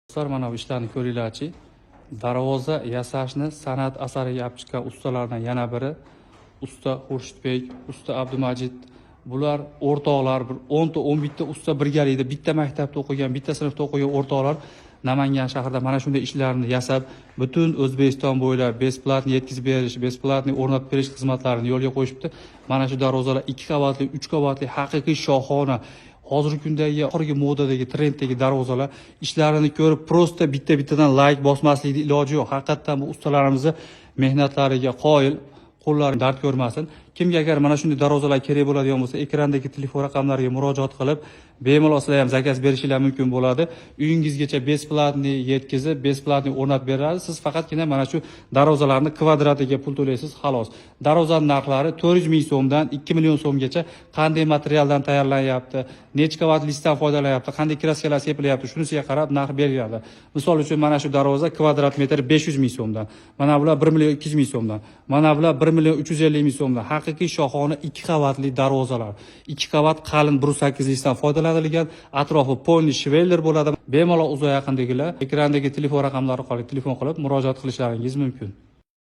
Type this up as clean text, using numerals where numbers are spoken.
Dostlar, mana bu ishlarni ko'ringlarchi. Darvoza yasashni san'at asariga olib chiqqan ustalardan yana biri usta Xurshidbek, usta Abdumajid. Bular o'rtoqlar, bir 10 ta 11 ta usta birgalikda bitta maktabda o'qigan, bitta sinfda o'qigan o'rtoqlar Namangan shahrida mana shunday ishlarni yasab, butun O'zbekiston bo'ylab besplatni yetkazib berish, besplatni o'rnatib berish xizmatlarini yo'lga qo'yishibdi. Mana shu darvozalar 2 qavatli, 3 qavatli haqiqiy shohona, hozirgi kundagi oxirgi modadagi trenddagi darvozalar ishlarini ko'rib prosta bitta-bittadan like bosmaslikning iloji yo'q. Haqiqatan bu ustalarimizni mehnatlariga qoyil, qo'llari dard ko'rmasin. Kimga agar mana shunday darvozalar kerak bo'ladigan bo'lsa, ekrandagi telefon raqamlariga murojaat qilib, bemalol sizlar ham zakaz berishingiz mumkin bo'ladi. Uyingizgacha besplatni yetkazib, besplatni o'rnatib beradi. Siz faqatgina mana shu darvozalarni kvadratiga pul to'laysiz, xolos. Darvozaning narxlari 400 ming so'mdan 2 million so'mgacha qanday materialdan tayyorlanyapti, necha qavat listdan foydalanyapti, qanday kraskalar sepilyapti, shunisiga qarab narx belgiladi. Misol uchun mana shu darvoza kvadrat metr 500 ming so'mdan, mana bular 1 million 200 ming so'mdan, mana bular 1 million 350 ming so'mdan. Haqiqiy shohona 2 qavatli darvozalar. 2 qavat qalin brus 8 foydalanilgan, atrofi polni shveyler bo'ladi. Bemalol uzoq yaqindagilar ekrandagi telefon raqamlari orqali telefon qilib murojaat qilishlaringiz mumkin.